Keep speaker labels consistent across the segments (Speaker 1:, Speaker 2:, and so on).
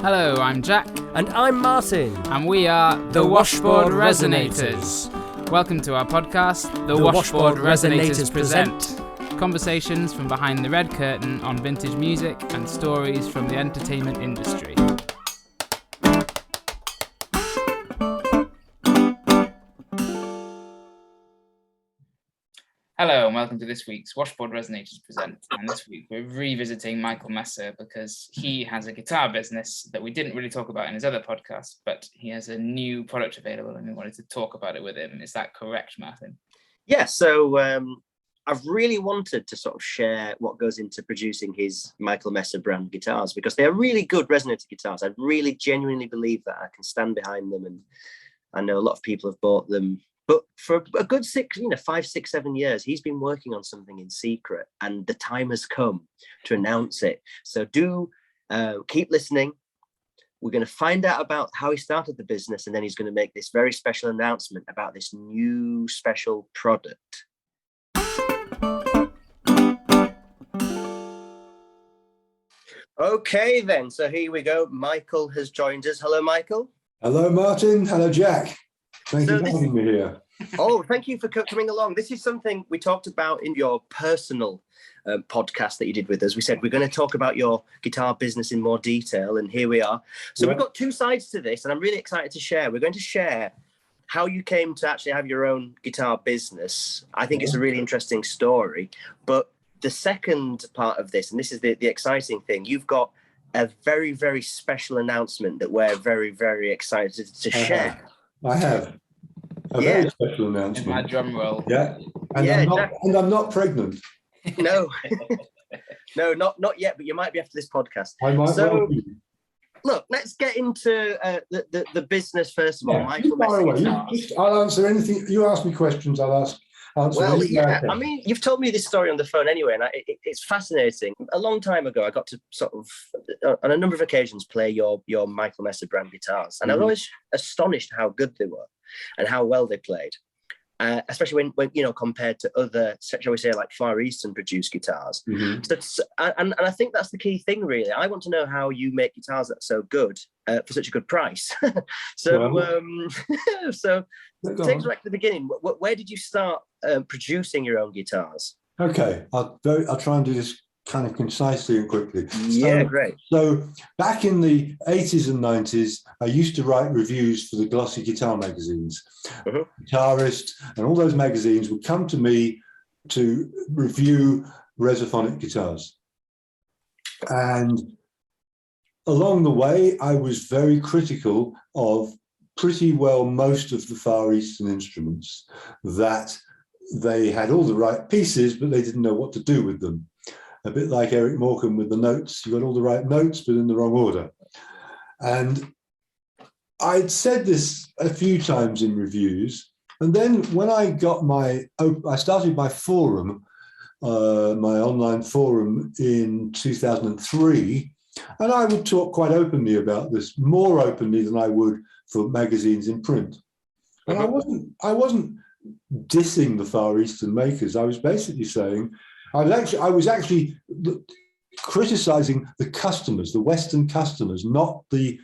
Speaker 1: Hello, I'm Jack.
Speaker 2: And I'm Martin.
Speaker 1: And we are the Washboard Resonators. Welcome to our podcast, The Washboard Resonators Present. Conversations from behind the red curtain on vintage music and stories from the entertainment industry. Hello and welcome to this week's Washboard Resonators Present. And this week we're revisiting Michael Messer because he has a guitar business that we didn't really talk about in his other podcast, but he has a new product available and we wanted to talk about it with him. Is that correct, Martin?
Speaker 2: Yeah, so I've really wanted to sort of share what goes into producing his Michael Messer brand guitars because they are really good resonator guitars. I really genuinely believe that. I can stand behind them, and I know a lot of people have bought them. But for a good 5, 6, 7 years, he's been working on something in secret, and the time has come to announce it. So do keep listening. We're going to find out about how he started the business, and then he's going to make this very special announcement about this new special product. Okay, then. So here we go. Michael has joined us. Hello, Michael.
Speaker 3: Hello, Martin. Hello, Jack. Thank you for having me here.
Speaker 2: Oh, thank you for coming along. This is something we talked about in your personal podcast that you did with us. We said we're going to talk about your guitar business in more detail, and here we are. So We've got two sides to this, and I'm really excited to share. We're going to share how you came to actually have your own guitar business. I think it's a really interesting story. But the second part of this, and this is the exciting thing, you've got a very, very special announcement that we're very, very excited to share.
Speaker 3: I have a very special announcement.
Speaker 1: My drum roll.
Speaker 3: Yeah, and I'm not pregnant.
Speaker 2: No, no, not yet. But you might be after this podcast.
Speaker 3: I might.
Speaker 2: So, look, let's get into the business first of all. Michael Messer.
Speaker 3: I'll answer anything. You ask me questions, I'll answer.
Speaker 2: Well, yeah. I mean, you've told me this story on the phone anyway, and it's fascinating. A long time ago, I got to sort of, on a number of occasions, play your Michael Messer brand guitars, and I was always astonished how good they were and how well they played, especially when compared to other, shall we say, like Far Eastern produced guitars. So, and I think that's the key thing, really. I want to know how you make guitars that are so good for such a good price. So take us back to the beginning. Where did you start producing your own guitars?
Speaker 3: Okay, I'll try and do this kind of concisely and quickly.
Speaker 2: Yeah, great.
Speaker 3: So back in the 80s and 90s, I used to write reviews for the glossy guitar magazines. Guitarists and all those magazines would come to me to review Resophonic guitars. And along the way, I was very critical of pretty well most of the Far Eastern instruments, that they had all the right pieces, but they didn't know what to do with them. A bit like Eric Morecambe with the notes. You got all the right notes, but in the wrong order. And I'd said this a few times in reviews. And then when I started my forum, my online forum in 2003, and I would talk quite openly about this, more openly than I would for magazines in print. And I wasn't dissing the Far Eastern makers. I was basically saying, I was actually criticizing the customers, the Western customers, not the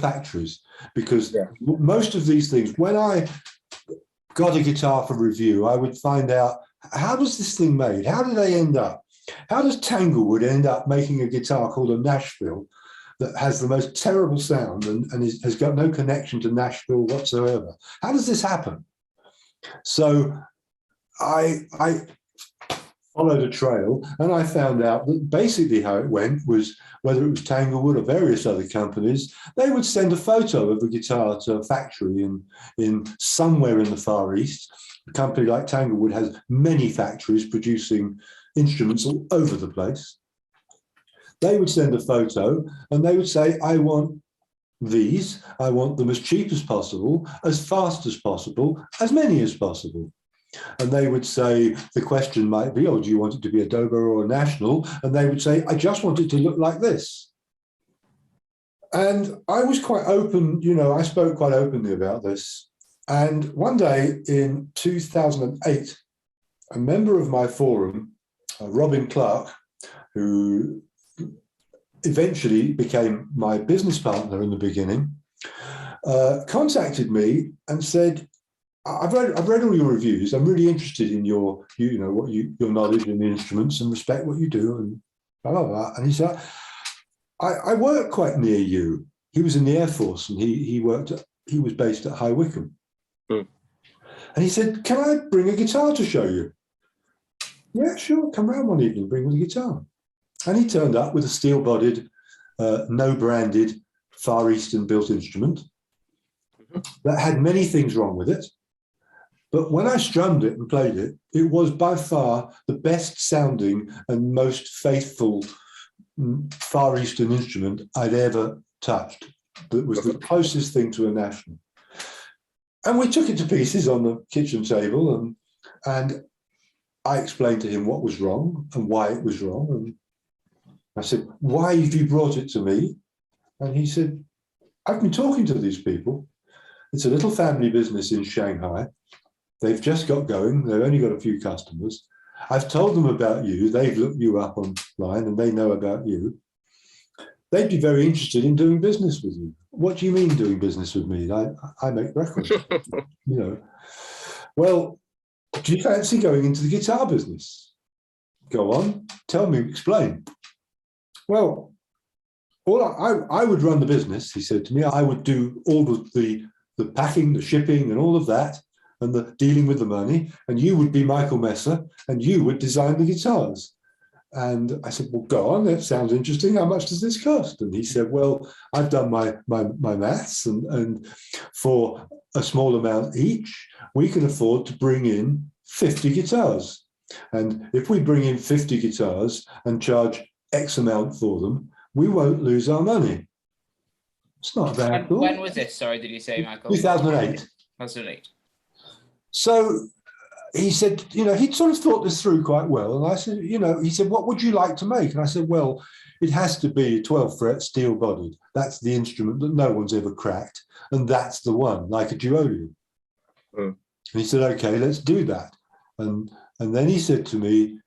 Speaker 3: factories, because most of these things, when I got a guitar for review, I would find out, how was this thing made? How did they end up? How does Tanglewood end up making a guitar called a Nashville that has the most terrible sound and has got no connection to Nashville whatsoever? How does this happen? So I followed a trail, and I found out that basically how it went was, whether it was Tanglewood or various other companies, they would send a photo of the guitar to a factory in somewhere in the Far East. A company like Tanglewood has many factories producing instruments all over the place. They would send a photo and they would say, I want these, I want them as cheap as possible, as fast as possible, as many as possible. And they would say, the question might be, oh, do you want it to be a Dobro or a National? And they would say, I just want it to look like this. And I was quite open, I spoke quite openly about this. And one day in 2008, a member of my forum, Robin Clark, who eventually became my business partner in the beginning, contacted me and said, I've read all your reviews. I'm really interested in your knowledge in the instruments and respect what you do and blah, blah, blah. And he said, I work quite near you. He was in the Air Force and he was based at High Wycombe. And he said, can I bring a guitar to show you? Yeah, sure. Come round one evening, bring with a guitar. And he turned up with a steel-bodied, no-branded, Far Eastern built instrument that had many things wrong with it. But when I strummed it and played it, it was by far the best sounding and most faithful Far Eastern instrument I'd ever touched. That was the closest thing to a National. And we took it to pieces on the kitchen table, and I explained to him what was wrong and why it was wrong. And I said, why have you brought it to me? And he said, I've been talking to these people. It's a little family business in Shanghai. They've just got going. They've only got a few customers. I've told them about you. They've looked you up online and they know about you. They'd be very interested in doing business with you. What do you mean doing business with me? I make records, Well, do you fancy going into the guitar business? Go on, tell me, explain. Well, I would run the business, he said to me. I would do all of the packing, the shipping and all of that, and the dealing with the money, and you would be Michael Messer, and you would design the guitars. And I said, well, go on, that sounds interesting. How much does this cost? And he said, well, I've done my maths, and for a small amount each, we can afford to bring in 50 guitars. And if we bring in 50 guitars and charge X amount for them, we won't lose our money. It's not bad at all.
Speaker 1: When was this? Sorry, did you say, Michael?
Speaker 3: 2008.
Speaker 1: 2008.
Speaker 3: So he said, he'd sort of thought this through quite well. And I said, he said, what would you like to make? And I said, well, it has to be 12 fret steel bodied. That's the instrument that no one's ever cracked. And that's the one, like a duodeum. And he said, okay, let's do that. And then he said to me,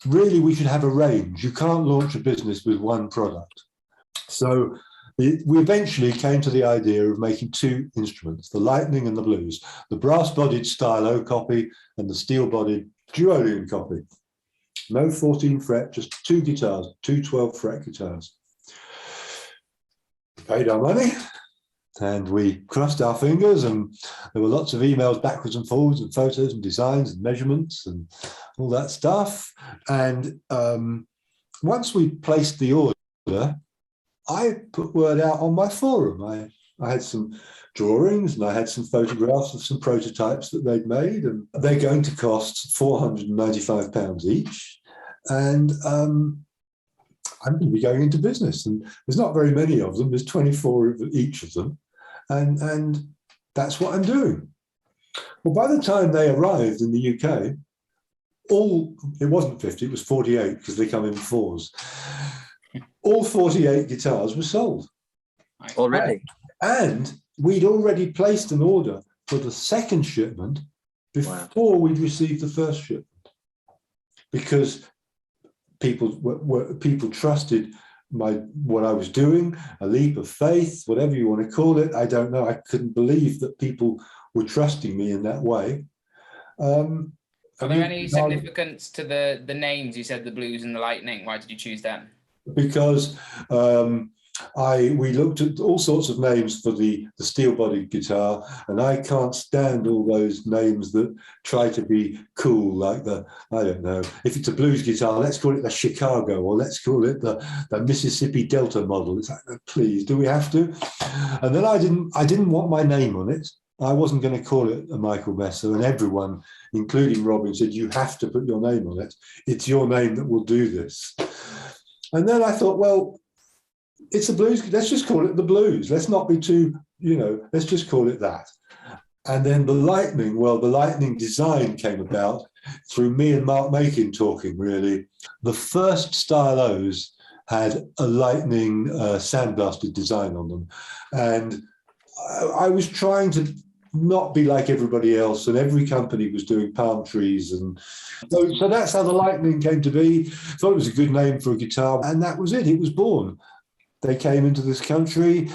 Speaker 3: really, we should have a range. You can't launch a business with one product. So we eventually came to the idea of making two instruments, the Lightning and the Blues, the brass-bodied stylo copy and the steel-bodied duodeum copy. No 14 fret, just two guitars, two 12-fret guitars. We paid our money and we crossed our fingers, and there were lots of emails backwards and forwards and photos and designs and measurements and all that stuff. And once we placed the order, I put word out on my forum. I had some drawings and I had some photographs of some prototypes that they'd made, and they're going to cost £495 each. And I'm going to be going into business, and there's not very many of them. There's 24 of each of them, and that's what I'm doing. Well, by the time they arrived in the UK, it wasn't 50, it was 48 because they come in fours. All 48 guitars were sold
Speaker 2: already.
Speaker 3: And we'd already placed an order for the second shipment before we'd received the first shipment, because people trusted what I was doing, a leap of faith, whatever you want to call it. I don't know. I couldn't believe that people were trusting me in that way.
Speaker 1: Are there any significance to the names? You said the Blues and the Lightning. Why did you choose them?
Speaker 3: Because we looked at all sorts of names for the steel-bodied guitar, and I can't stand all those names that try to be cool, like I don't know, if it's a blues guitar, let's call it the Chicago, or let's call it the Mississippi Delta model. It's like, please, do we have to? And then I didn't want my name on it. I wasn't going to call it a Michael Messer, and everyone, including Robin, said, you have to put your name on it. It's your name that will do this. And then I thought, well, it's a blues. Let's just call it the Blues. Let's not be too, let's just call it that. And then the Lightning, well, the Lightning design came about through me and Mark Makin talking, really. The first stylos had a Lightning sandblasted design on them. And I was trying to not be like everybody else, and every company was doing palm trees. And so that's how the Lightning came to be. Thought it was a good name for a guitar, and that was it. It was born. They came into this country.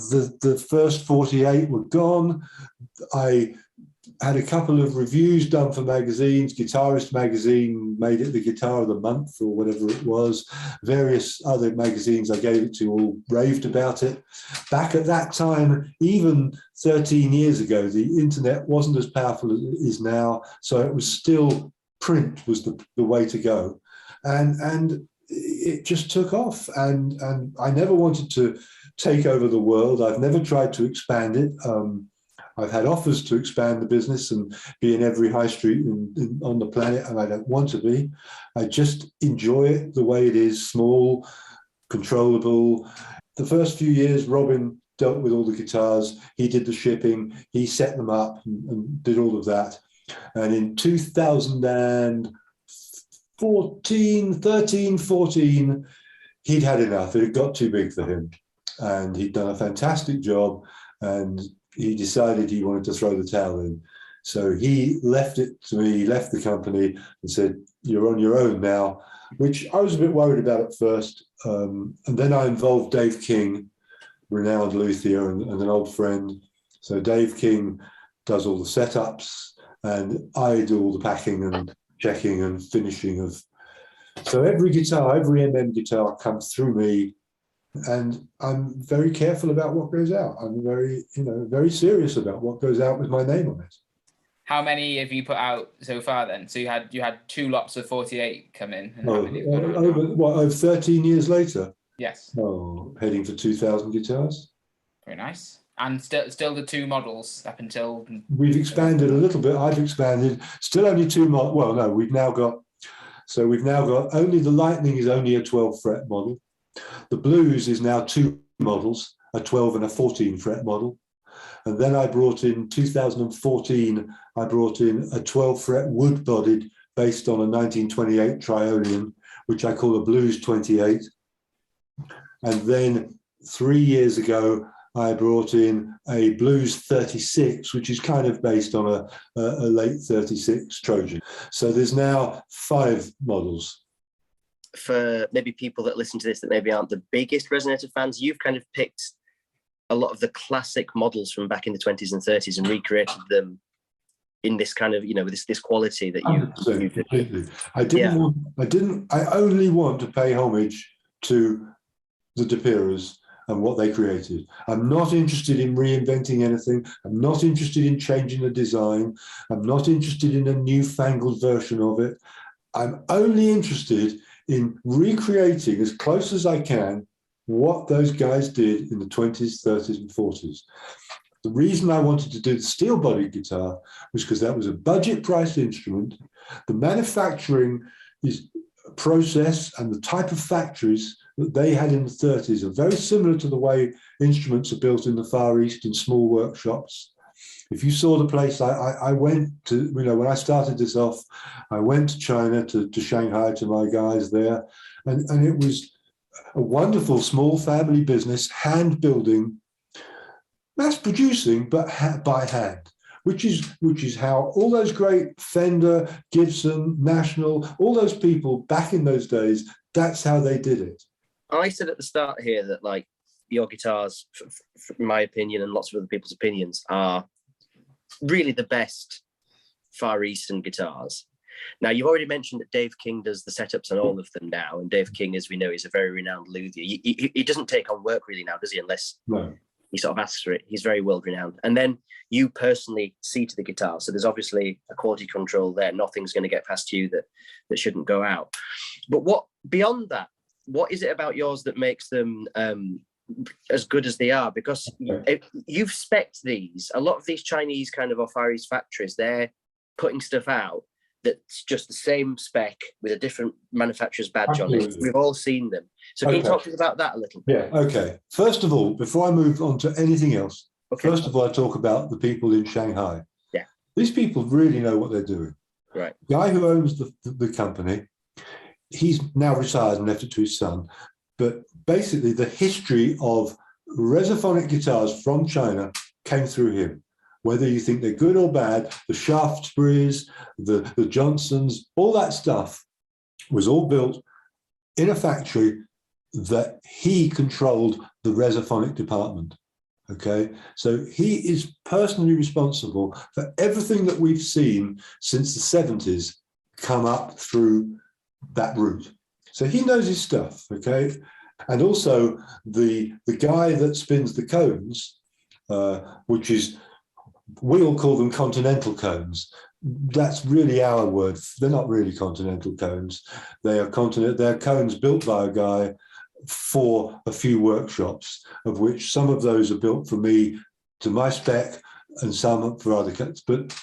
Speaker 3: The first 48 were gone. I had a couple of reviews done for magazines. Guitarist magazine made it the guitar of the month or whatever it was. Various other magazines I gave it to all raved about it. Back at that time, even 13 years ago, the internet wasn't as powerful as it is now. So it was still, print was the way to go. And it just took off. And I never wanted to take over the world. I've never tried to expand it. I've had offers to expand the business and be in every high street on the planet, and I don't want to be. I just enjoy it the way it is, small, controllable. The first few years, Robin dealt with all the guitars. He did the shipping. He set them up and did all of that. And in 2014, he'd had enough. It had got too big for him. And he'd done a fantastic job. And he decided he wanted to throw the towel in. So he left it to me, he left the company and said, "You're on your own now," which I was a bit worried about at first. And then I involved Dave King, renowned luthier and an old friend. So Dave King does all the setups and I do all the packing and checking and finishing of. So every guitar, every MM guitar comes through me. And I'm very careful about what goes out. I'm very serious about what goes out with my name on it.
Speaker 1: How many have you put out so far then? So you had 2 lots of 48 come in. And
Speaker 3: over 13 years later?
Speaker 1: Yes.
Speaker 3: Oh, heading for 2,000 guitars.
Speaker 1: Very nice. And still the 2 models up until...
Speaker 3: We've expanded a little bit. I've expanded. Still only 2 models. Well, no, we've now got only the Lightning is only a 12 fret model. The Blues is now 2 models, a 12 and a 14 fret model. And then I brought in 2014, I brought in a 12 fret wood bodied based on a 1928 Trionian, which I call a Blues 28. And then 3 years ago, I brought in a Blues 36, which is kind of based on a late 36 Trojan. So there's now 5 models.
Speaker 2: For maybe people that listen to this that maybe aren't the biggest Resonator fans, you've kind of picked a lot of the classic models from back in the 20s and 30s and recreated them in this kind of, with this quality that you
Speaker 3: completely. I only want to pay homage to the DePiras and what they created. I'm not interested in reinventing anything. I'm not interested in changing the design. I'm not interested in a newfangled version of it. I'm only interested in recreating as close as I can what those guys did in the 20s, 30s, and 40s. The reason I wanted to do the steel-bodied guitar was because that was a budget-priced instrument. The manufacturing process and the type of factories that they had in the 30s are very similar to the way instruments are built in the Far East in small workshops. If you saw the place, I went to, when I started this off, I went to China, to Shanghai, to my guys there, and it was a wonderful small family business, hand building, mass producing, but by hand, which is how all those great Fender, Gibson, National, all those people back in those days, that's how they did it.
Speaker 2: I said at the start here that your guitars, in my opinion, and lots of other people's opinions, are really the best Far Eastern guitars. Now, you've already mentioned that Dave King does the setups on all of them now, and Dave King, as we know, is a very renowned luthier. He doesn't take on work really now, does he? Unless he sort of asks for it. He's very world renowned. And then you personally see to the guitar, so there's obviously a quality control there. Nothing's going to get past you that shouldn't go out. But what beyond that? What is it about yours that makes them as good as they are? Because you've spec'd these, a lot of these Chinese kind of or Far East factories, they're putting stuff out that's just the same spec with a different manufacturer's badge on it. We've all seen them. So can you talk to us about that a little bit?
Speaker 3: Yeah, okay. First of all, before I move on to anything else, first of all, I talk about the people in Shanghai.
Speaker 2: Yeah.
Speaker 3: These people really know what they're doing.
Speaker 2: Right.
Speaker 3: The guy who owns the company, he's now retired and left it to his son. But basically, the history of resophonic guitars from China came through him. whether you think they're good or bad, the Shaftesbury's, the Johnsons, all that stuff was all built in a factory that he controlled the resophonic department. Okay, so he is personally responsible for everything that we've seen since the 70s come up through that route. So he knows his stuff, okay? And also the guy that spins the cones, which is, we all call them continental cones. That's really our word. They're not really continental cones. They're cones built by a guy for a few workshops, of which some of those are built for me to my spec and some for other cones. But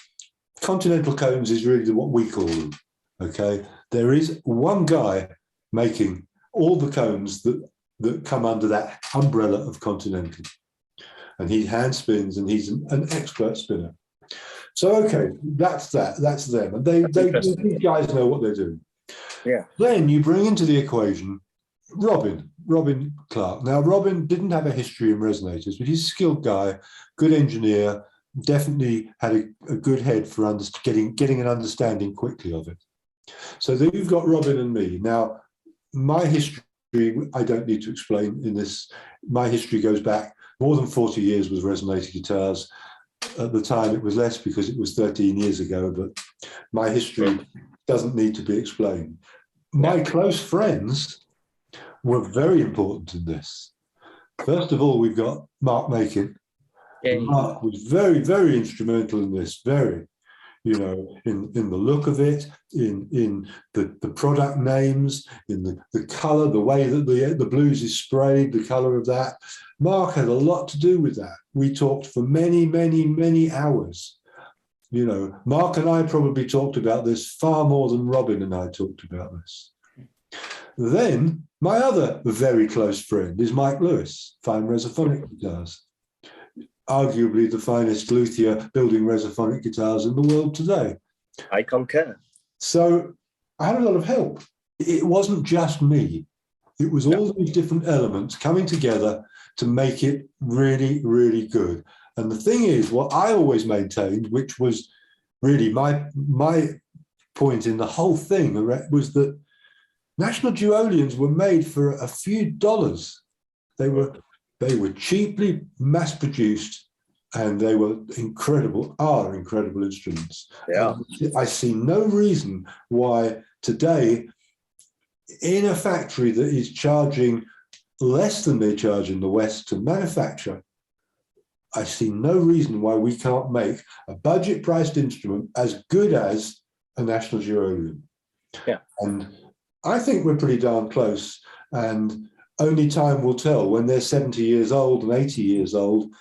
Speaker 3: continental cones is really what we call them, okay? There is one guy making all the cones that come under that umbrella of continental. And he hand spins, and he's an expert spinner. So, okay, that's them. And these guys know what they're doing.
Speaker 2: Yeah.
Speaker 3: Then you bring into the equation Robin Clark. Now, Robin didn't have a history in resonators, but he's a skilled guy, good engineer, definitely had a good head for getting an understanding quickly of it. So then you've got Robin and me. Now, my history, I don't need to explain in this. My history goes back more than 40 years with resonator guitars. At the time, it was less because it was 13 years ago, but my history doesn't need to be explained. My close friends were very important in this. First of all, we've got Mark Makin. Yeah. Mark was very, very instrumental in this, very, you know, in the look of it, in the product names, in the colour, the way that the blues is sprayed, the colour of that. Mark had a lot to do with that. We talked for many, many, many hours. You know, Mark and I probably talked about this far more than Robin and I talked about this. Then my other very close friend is Mike Lewis, Fine Resophonic Guitars, arguably the finest luthier building resophonic guitars in the world today.
Speaker 2: I concur.
Speaker 3: So I had a lot of help. It wasn't just me. It was all these different elements coming together to make it really, really good. And the thing is, what I always maintained, which was really my point in the whole thing, was that National Duolians were made for a few dollars. They were cheaply mass produced, and they were incredible instruments.
Speaker 2: Yeah.
Speaker 3: I see no reason why today, in a factory that is charging less than they charge in the West to manufacture, I see no reason why we can't make a budget-priced instrument as good as a National Duolian.
Speaker 2: Yeah.
Speaker 3: And I think we're pretty darn close, and only time will tell. When they're 70 years old and 80 years old,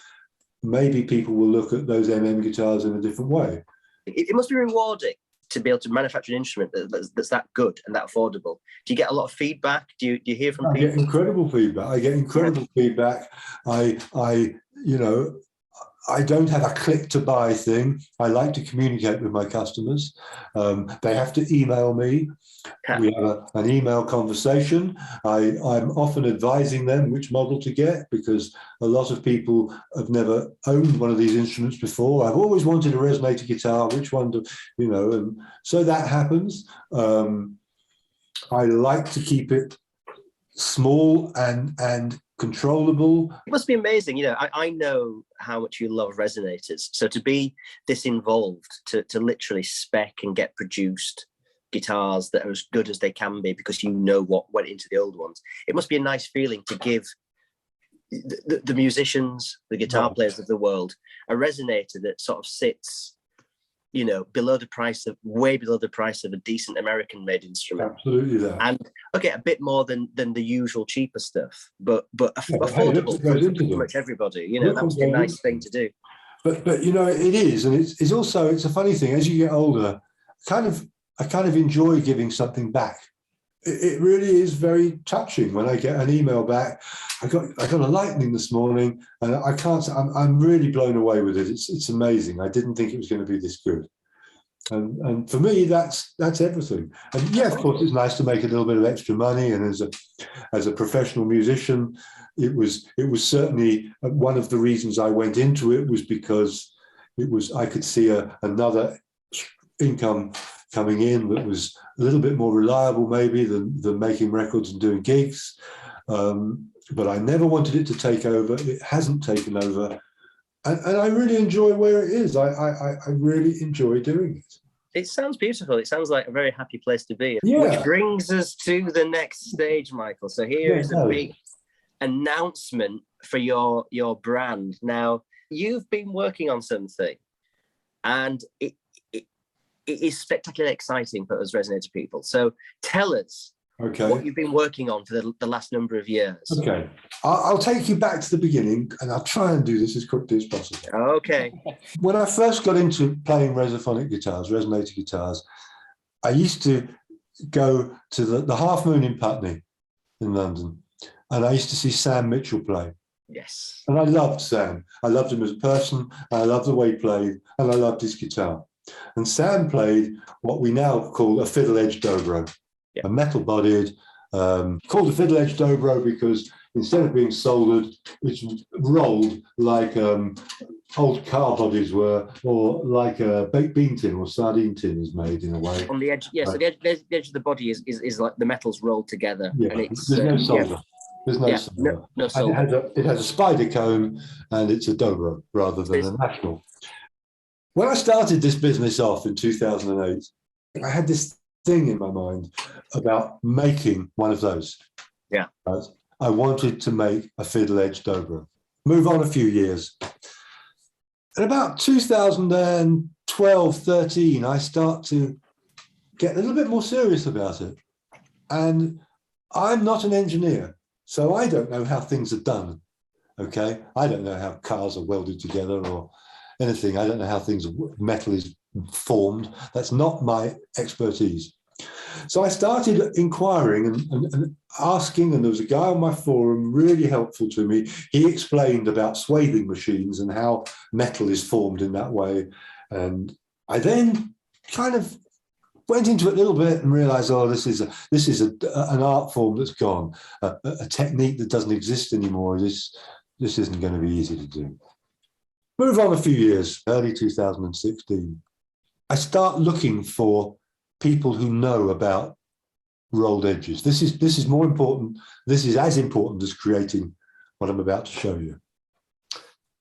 Speaker 3: maybe people will look at those guitars in a different way.
Speaker 2: It must be rewarding to be able to manufacture an instrument that's that good and that affordable. Do you get a lot of feedback? Do you hear from people?
Speaker 3: I get incredible feedback. I don't have a click to buy thing. I like to communicate with my customers. They have to email me. We have an email conversation. I'm often advising them which model to get, because a lot of people have never owned one of these instruments before. I've always wanted a resonator guitar, which one to, and so that happens. I like to keep it small and controllable.
Speaker 2: It must be amazing. I know how much you love resonators. So to be this involved, to literally spec and get produced guitars that are as good as they can be, because you know what went into the old ones. It must be a nice feeling to give the musicians, the guitar players of the world, a resonator that sort of sits, way below the price of a decent American-made instrument.
Speaker 3: Absolutely that.
Speaker 2: And okay, a bit more than the usual cheaper stuff, but affordable for pretty much everybody. That must be a nice thing to do.
Speaker 3: But it is, and it's also a funny thing. As you get older, I kind of enjoy giving something back. It really is very touching when I get an email back. I got a lightning this morning, and I'm really blown away with it. It's amazing. I didn't think it was going to be this good. And for me, that's everything. And yeah, of course, it's nice to make a little bit of extra money. And as a professional musician, it was certainly one of the reasons I went into it, was because I could see another income coming in that was a little bit more reliable maybe than making records and doing gigs. But I never wanted it to take over. It hasn't taken over. And I really enjoy where it is. I really enjoy doing it.
Speaker 2: It sounds beautiful. It sounds like a very happy place to be.
Speaker 3: Yeah.
Speaker 2: Which brings us to the next stage, Michael. So here is a big announcement for your brand. Now, you've been working on something, and it is spectacularly exciting for us Resonator people. So tell us what you've been working on for the last number of years.
Speaker 3: Okay. I'll take you back to the beginning, and I'll try and do this as quickly as possible.
Speaker 2: Okay.
Speaker 3: When I first got into playing resophonic guitars, resonator guitars, I used to go to the Half Moon in Putney in London, and I used to see Sam Mitchell play.
Speaker 2: Yes.
Speaker 3: And I loved Sam. I loved him as a person, I loved the way he played, and I loved his guitar. And Sam played what we now call a Fiddle Edge Dobro, a metal-bodied, called a Fiddle Edge Dobro because instead of being soldered, it's rolled like old car bodies were, or like a baked bean tin or sardine tin is made in a way.
Speaker 2: On the edge, yes. So the edge of the body is like the metal's rolled together.
Speaker 3: Yeah,
Speaker 2: and it's,
Speaker 3: there's no solder. There's no solder.
Speaker 2: No solder.
Speaker 3: It has a spider cone, and it's a Dobro rather than a National. When I started this business off in 2008, I had this thing in my mind about making one of those.
Speaker 2: Yeah.
Speaker 3: Right? I wanted to make a Fiddle Edge Dobro. Move on a few years. At about 2012, 13, I start to get a little bit more serious about it. And I'm not an engineer, so I don't know how things are done. Okay? I don't know how cars are welded together or anything. I don't know how metal is formed. That's not my expertise. So I started inquiring and asking, and there was a guy on my forum really helpful to me. He explained about swathing machines and how metal is formed in that way. And I then kind of went into it a little bit and realized, oh, this is an art form that's gone, a technique that doesn't exist anymore. This isn't going to be easy to do. Move on a few years, early 2016. I start looking for people who know about rolled edges. This is more important. This is as important as creating what I'm about to show you.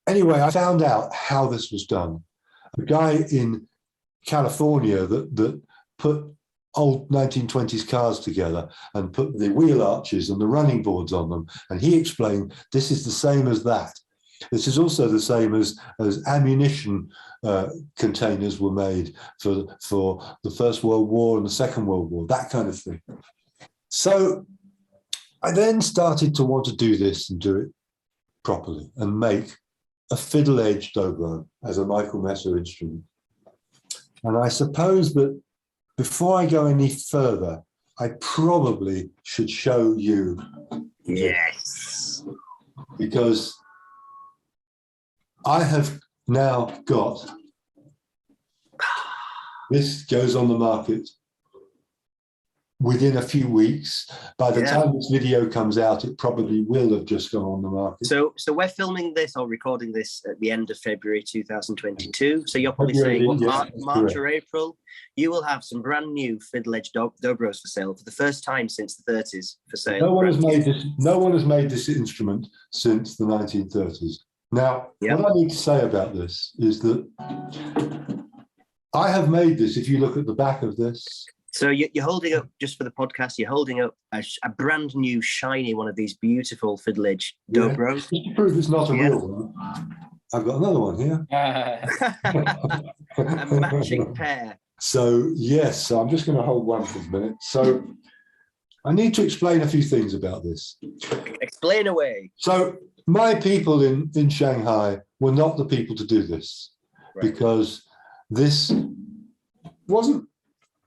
Speaker 3: Anyway, I found out how this was done. A guy in California that put old 1920s cars together and put the wheel arches and the running boards on them. And he explained, this is the same as that. This is also the same as ammunition containers were made for the First World War and the Second World War, that kind of thing. So I then started to want to do this and do it properly and make a Fiddle Edge Dobro as a Michael Messer instrument. And I suppose that before I go any further, I probably should show you.
Speaker 2: Yes.
Speaker 3: Because I have now got, this goes on the market within a few weeks. By the time this video comes out, it probably will have just gone on the market.
Speaker 2: So we're filming this or recording this at the end of February 2022. So you're probably saying, what, March or April, you will have some brand new Fiddle Edge Dobros for sale for the first time since the 30s for sale.
Speaker 3: No one has made this instrument since the 1930s. Now, what I need to say about this is that I have made this, if you look at the back of this.
Speaker 2: So you're holding up, just for the podcast, you're holding up a brand new, shiny one of these beautiful Fiddle Edge Dobros.
Speaker 3: Just to prove it's not a real one, I've got another one here.
Speaker 2: A matching pair.
Speaker 3: So, yes, so I'm just going to hold one for a minute. So I need to explain a few things about this.
Speaker 2: Explain away.
Speaker 3: So my people in Shanghai were not the people to do this, because this wasn't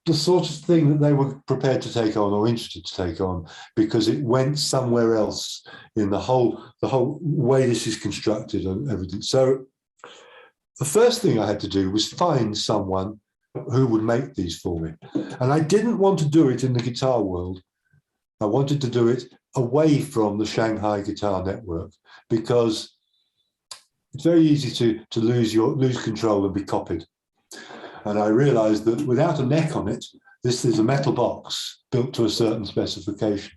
Speaker 3: the sort of thing that they were prepared to take on or interested to take on, because it went somewhere else in the whole way this is constructed and everything. So the first thing I had to do was find someone who would make these for me. And I didn't want to do it in the guitar world. I wanted to do it away from the Shanghai Guitar Network, because it's very easy to lose control and be copied. And I realized that without a neck on it, this is a metal box built to a certain specification.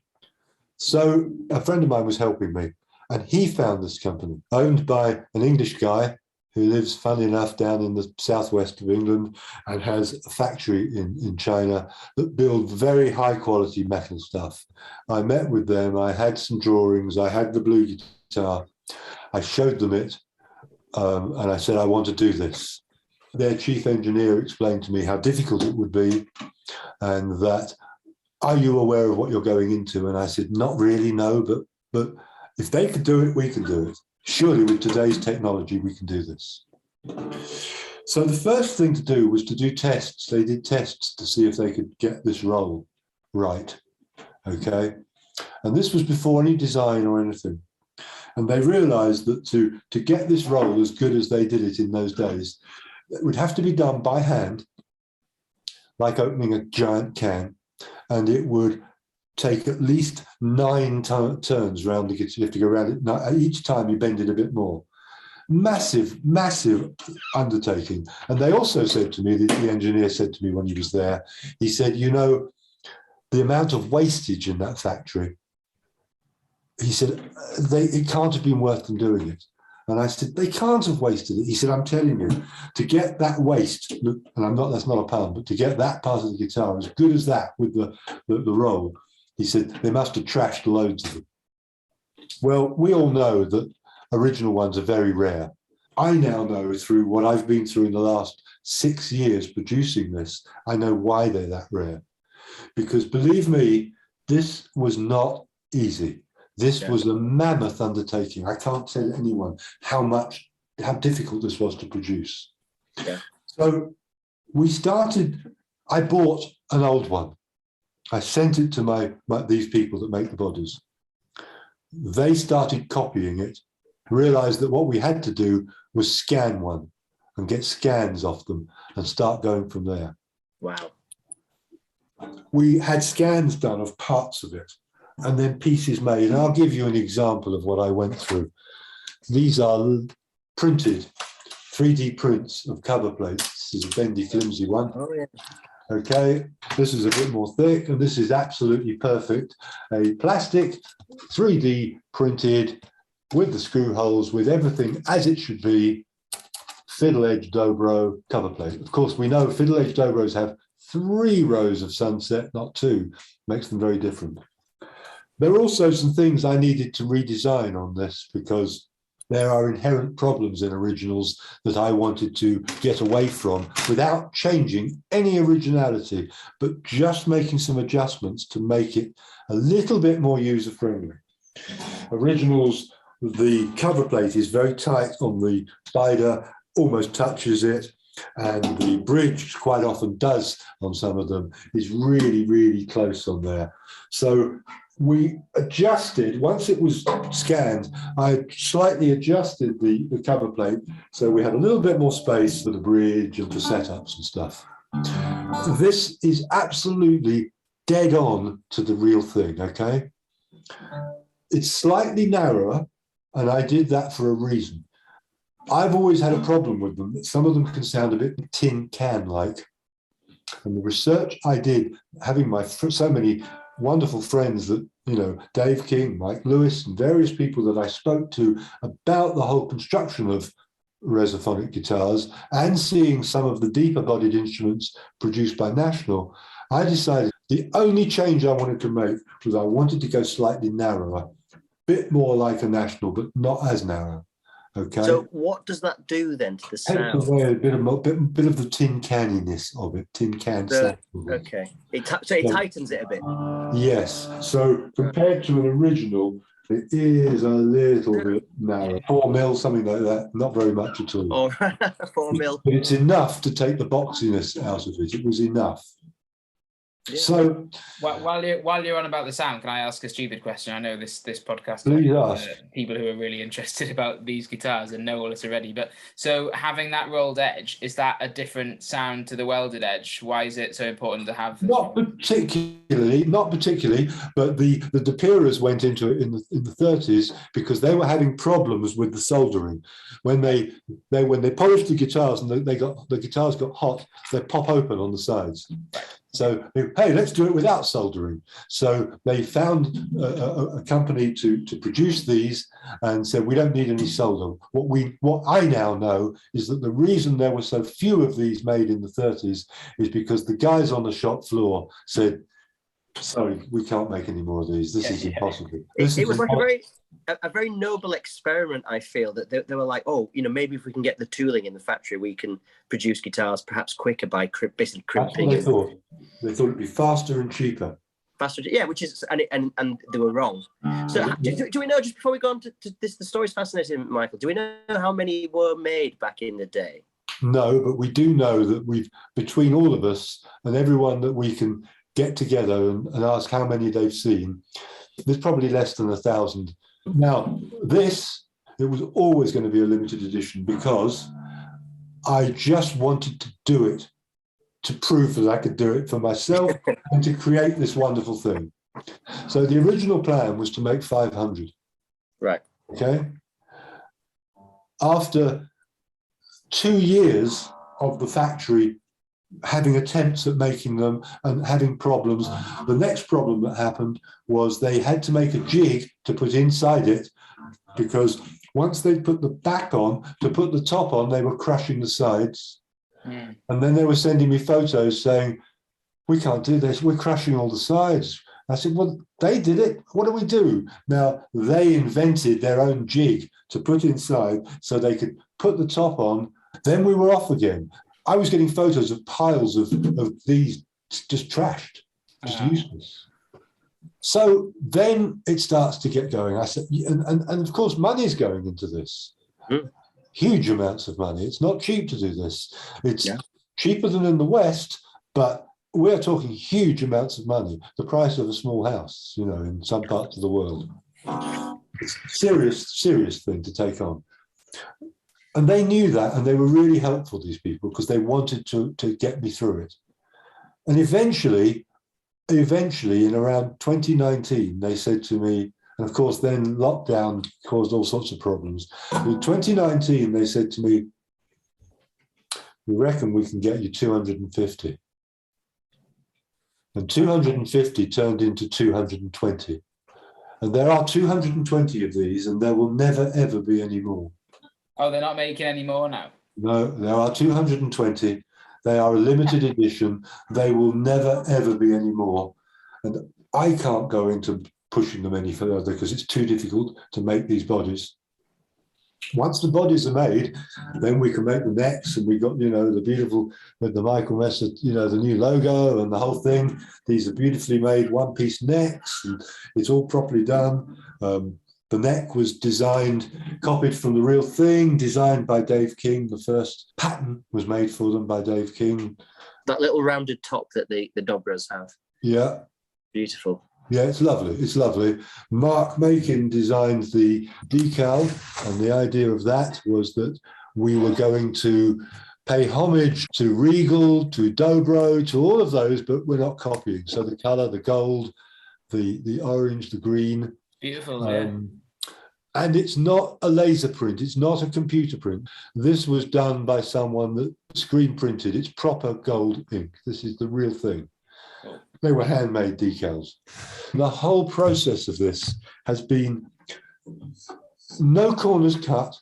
Speaker 3: So a friend of mine was helping me, and he found this company owned by an English guy who lives, funny enough, down in the southwest of England and has a factory in China that build very high quality metal stuff. I met with them, I had some drawings, I had the blue guitar, I showed them it, and I said, I want to do this. Their chief engineer explained to me how difficult it would be, and that, are you aware of what you're going into? And I said, not really, no, but if they could do it, we can do it. Surely with today's technology, we can do this. So the first thing to do was to do tests. They did tests to see if they could get this roll right, okay? And this was before any design or anything. And they realized that to get this roll as good as they did it in those days, it would have to be done by hand, like opening a giant can, and it would take at least 9 turns around the guitar. You have to go around it. Each time you bend it a bit more. Massive, massive undertaking. And they also said to me, the engineer said to me when he was there, he said, you know, the amount of wastage in that factory, he said, it can't have been worth them doing it. And I said, they can't have wasted it. He said, I'm telling you, to get that waste, and that's not a pun, but to get that part of the guitar as good as that with the roll, he said, they must have trashed loads of them. Well, we all know that original ones are very rare. I now know through what I've been through in the last 6 years producing this, I know why they're that rare. Because believe me, this was not easy. This was a mammoth undertaking. I can't tell anyone how difficult this was to produce.
Speaker 2: Yeah.
Speaker 3: So I bought an old one. I sent it to these people that make the bodies. They started copying it, realized that what we had to do was scan one and get scans off them and start going from there.
Speaker 2: Wow.
Speaker 3: We had scans done of parts of it, and then pieces made. And I'll give you an example of what I went through. These are printed 3D prints of cover plates. This is a bendy, flimsy one.
Speaker 2: Oh, yeah.
Speaker 3: Okay, this is a bit more thick, and this is absolutely perfect. A plastic 3D printed with the screw holes, with everything as it should be, Fiddle Edge Dobro cover plate. Of course, we know Fiddle Edge Dobros have 3 rows of sunset, not 2. Makes them very different. There are also some things I needed to redesign on this because there are inherent problems in originals that I wanted to get away from without changing any originality, but just making some adjustments to make it a little bit more user-friendly. Originals, the cover plate is very tight on the spider, almost touches it, and the bridge quite often does on some of them, is really, really close on there. So we adjusted, once it was scanned, I slightly adjusted the cover plate so we had a little bit more space for the bridge and for setups and stuff. This is absolutely dead on to the real thing, okay? It's slightly narrower, and I did that for a reason. I've always had a problem with them. Some of them can sound a bit tin can-like. And the research I did, having so many wonderful friends that, you know, Dave King, Mike Lewis, and various people that I spoke to about the whole construction of resophonic guitars and seeing some of the deeper bodied instruments produced by National, I decided the only change I wanted to make was I wanted to go slightly narrower, a bit more like a National, but not as narrow. Okay.
Speaker 2: So what does that do then to the sound?
Speaker 3: Takes away a bit of the tin canniness of it, tin can sound.
Speaker 2: Okay. It tightens it a bit.
Speaker 3: Yes. So compared to an original, it is a little bit narrow. 4 mil, something like that. Not very much at all.
Speaker 2: Oh, 4 mil.
Speaker 3: But it's enough to take the boxiness out of it. It was enough.
Speaker 2: Yeah.
Speaker 3: So
Speaker 1: while you're on about the sound, can I ask a stupid question? I know this podcast
Speaker 3: please ask.
Speaker 1: People who are really interested about these guitars and know all this already. But so having that rolled edge, is that a different sound to the welded edge? Why is it so important to have?
Speaker 3: Not particularly, but the De Piras went into it in the 30s because they were having problems with the soldering. When they polished the guitars and the guitars got hot, they pop open on the sides. So, hey, let's do it without soldering. So they found a company to produce these and said, we don't need any solder. What I now know is that the reason there were so few of these made in the 30s is because the guys on the shop floor said, sorry, we can't make any more of these. This is impossible.
Speaker 2: It was like a very noble experiment, I feel, that they were like, oh, maybe if we can get the tooling in the factory, we can produce guitars perhaps quicker by basically crimping.
Speaker 3: That's what they thought it'd be faster and cheaper.
Speaker 2: Faster, yeah, which is, and they were wrong. So do we know, just before we go on to this, the story's fascinating, Michael, do we know how many were made back in the day?
Speaker 3: No, but we do know that between all of us and everyone that we can get together and ask how many they've seen, there's probably less than 1,000. Now, it was always going to be a limited edition because I just wanted to do it to prove that I could do it for myself and to create this wonderful thing. So the original plan was to make 500.
Speaker 2: Right.
Speaker 3: Okay. After 2 years of the factory having attempts at making them and having problems, the next problem that happened was they had to make a jig to put inside it, because once they put the back on, to put the top on, they were crushing the sides. And then they were sending me photos saying, we can't do this, we're crushing all the sides. I said, well, they did it, what do we do? Now, they invented their own jig to put inside so they could put the top on. Then we were off again. I was getting photos of piles of these just trashed, just useless. So then it starts to get going. I said, and of course, money's going into this. Huge amounts of money. It's not cheap to do this. It's cheaper than in the West, but we're talking huge amounts of money. The price of a small house, in some parts of the world. It's a serious thing to take on. And they knew that, and they were really helpful, these people, because they wanted to get me through it. And eventually, in around 2019, they said to me, and of course then lockdown caused all sorts of problems. In 2019, they said to me, we reckon we can get you 250. And 250 turned into 220. And there are 220 of these, and there will never, ever be any more.
Speaker 1: Oh, they're not making any more now?
Speaker 3: No, there are 220. They are a limited edition. They will never, ever be any more. And I can't go into pushing them any further because it's too difficult to make these bodies. Once the bodies are made, then we can make the necks, and we got, the beautiful, with the Michael Messer, the new logo and the whole thing. These are beautifully made one-piece necks, and it's all properly done. The neck was copied from the real thing, designed by Dave King. The first pattern was made for them by Dave King.
Speaker 2: That little rounded top that the Dobros have.
Speaker 3: Yeah.
Speaker 2: Beautiful.
Speaker 3: Yeah, it's lovely. It's lovely. Mark Makin designed the decal, and the idea of that was that we were going to pay homage to Regal, to Dobro, to all of those, but we're not copying. So the colour, the gold, the orange, the green.
Speaker 1: Beautiful,
Speaker 3: And it's not a laser print. It's not a computer print. This was done by someone that screen printed. It's proper gold ink. This is the real thing. They were handmade decals. The whole process of this has been no corners cut,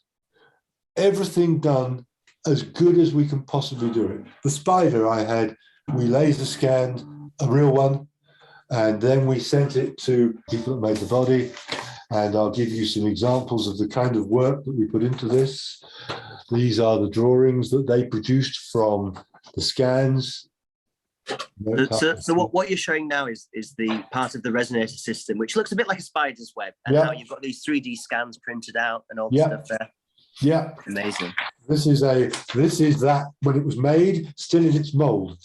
Speaker 3: everything done as good as we can possibly do it. The spider we laser scanned a real one, and then we sent it to people that made the body. And I'll give you some examples of the kind of work that we put into this. These are the drawings that they produced from the scans.
Speaker 2: So what you're showing now is the part of the resonator system, which looks a bit like a spider's web, and now you've got these 3D scans printed out and all the stuff there.
Speaker 3: Yeah,
Speaker 2: amazing.
Speaker 3: This is that when it was made, still in its mold.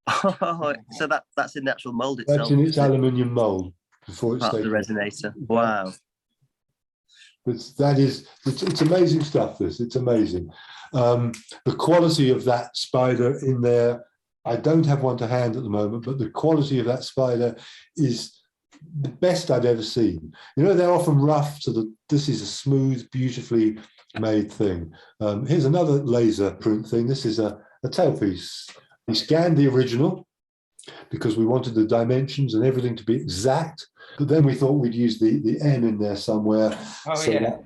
Speaker 2: Oh, so that's in the actual mold itself.
Speaker 3: That's in its aluminium mold before it's
Speaker 2: part of the
Speaker 3: taken.
Speaker 2: resonator. Wow.
Speaker 3: It's amazing stuff. It's amazing. The quality of that spider in there, I don't have one to hand at the moment, but the quality of that spider is the best I've ever seen. You know, they're often rough, this is a smooth, beautifully made thing. Here's another laser print thing. This is a tailpiece. We scanned the original because we wanted the dimensions and everything to be exact. But then we thought we'd use the M in there somewhere.
Speaker 1: Oh,
Speaker 3: so
Speaker 1: yeah.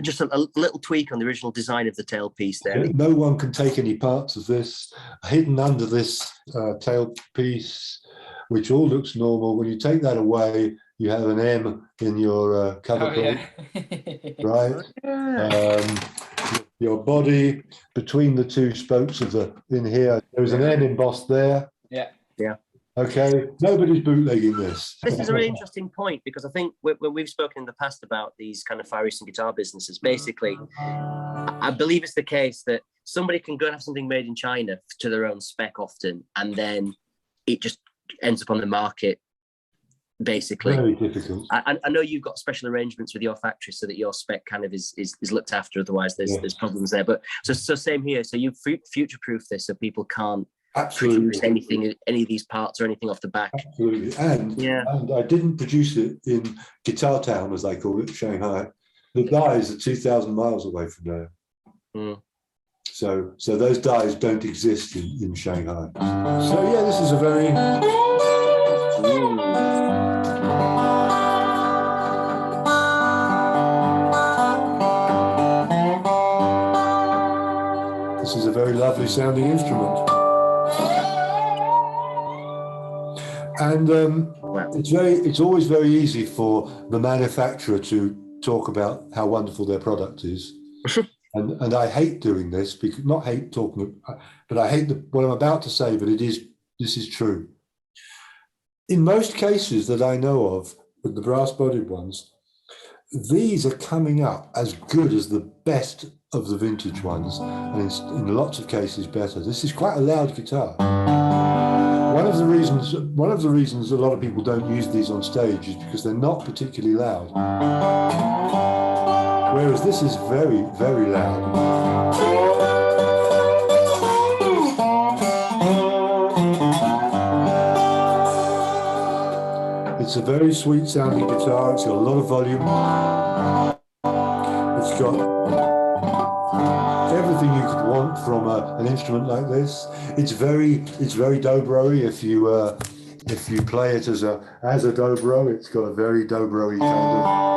Speaker 2: Just a little tweak on the original design of the tailpiece there.
Speaker 3: No one can take any parts of this. Hidden under this tailpiece, which all looks normal. When you take that away, you have an M in your cover plate, right? Your body, between the two spokes of in here, there's an M embossed there.
Speaker 1: Yeah.
Speaker 2: Yeah.
Speaker 3: Okay, nobody's bootlegging this.
Speaker 2: This is a really interesting point, because I think when we've spoken in the past about these kind of Far Eastern guitar businesses, basically, I believe it's the case that somebody can go and have something made in China to their own spec often, and then it just ends up on the market, basically.
Speaker 3: Very difficult.
Speaker 2: I know you've got special arrangements with your factory so that your spec kind of is looked after, otherwise there's problems there. But so same here. So you future-proof this so people can't produce any of these parts or anything off the back.
Speaker 3: Absolutely. And I didn't produce it in Guitar Town, as they call it, Shanghai. The dies are 2,000 miles away from there.
Speaker 2: Mm.
Speaker 3: So those dies don't exist in Shanghai. So yeah, this is a very lovely sounding instrument. And it's always very easy for the manufacturer to talk about how wonderful their product is. and I hate doing this, because not hate talking, but I hate what I'm about to say, but this is true. In most cases that I know of, with the brass-bodied ones, these are coming up as good as the best of the vintage ones, and in lots of cases better. This is quite a loud guitar. One of the reasons a lot of people don't use these on stage is because they're not particularly loud. Whereas this is very, very loud. It's a very sweet sounding guitar. It's got a lot of volume. It's got everything you could want from an instrument like this. It's very dobro-y. If you play it as a dobro, it's got a very dobro-y kind
Speaker 2: of.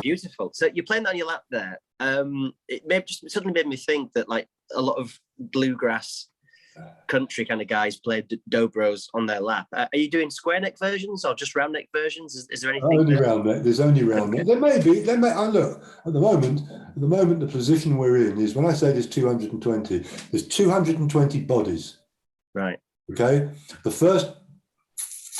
Speaker 2: Beautiful. So you're playing that on your lap there. It suddenly made me think that like a lot of bluegrass country kind of guys play dobros on their lap. Are you doing square neck versions or just round neck versions? Is there anything?
Speaker 3: Only round neck. There's only round neck. There may be. Look, at the moment, the position we're in is, when I say there's 220, there's 220 bodies.
Speaker 2: Right.
Speaker 3: Okay. The first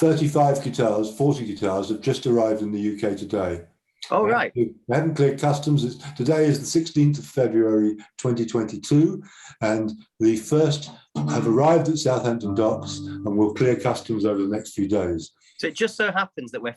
Speaker 3: 40 guitars have just arrived in the UK today.
Speaker 2: Oh, right.
Speaker 3: We haven't cleared customs. Today is the 16th of February 2022, and the first have arrived at Southampton docks and will clear customs over the next few days.
Speaker 2: So it just so happens that we're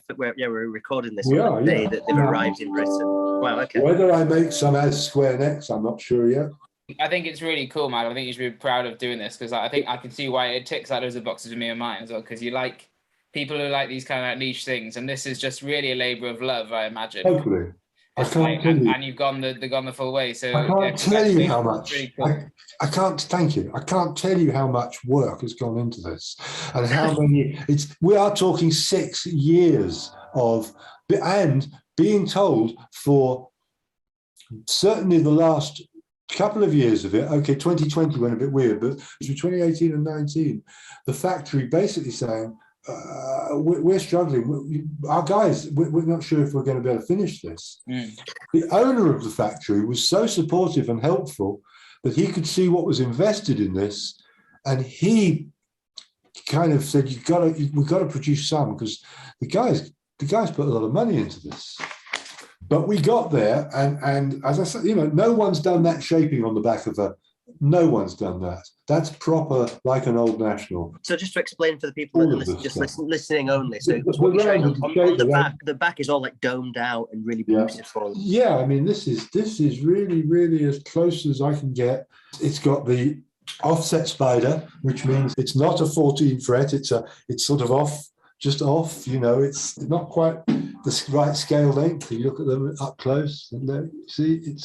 Speaker 2: recording this on the day that they've arrived in Britain. Wow, okay.
Speaker 3: Whether I make some as square necks, I'm not sure yet.
Speaker 1: I think it's really cool, man. I think you should be proud of doing this, because I think I can see why it ticks out loads of boxes with me and mine as well, because you like people who like these kind of niche things, and this is just really a labour of love, I imagine.
Speaker 3: Totally. I can't tell you.
Speaker 1: And you've gone the full way. So
Speaker 3: I can't tell you how much.
Speaker 1: Really cool.
Speaker 3: I can't. Thank you. I can't tell you how much work has gone into this, and how many. We are talking 6 years of, and being told for certainly the last couple of years of it. Okay, 2020 went a bit weird, but between 2018 and 19, the factory basically saying, we're struggling. Our guys, we're not sure if we're going to be able to finish this. The owner of the factory was so supportive and helpful that he could see what was invested in this, and he kind of said, we've got to produce some, because the guys put a lot of money into this. But we got there, and as I said, no one's done that shaping on the back of no one's done that. That's proper, like an old National.
Speaker 2: So just to explain for the people that just listening only. So what you're showing on the back is all like domed out and really beautiful.
Speaker 3: Yeah, I mean, this is really, really as close as I can get. It's got the offset spider, which means it's not a 14 fret. It's sort of off, just off. It's not quite the right scale length. You look at them up close, and there, see,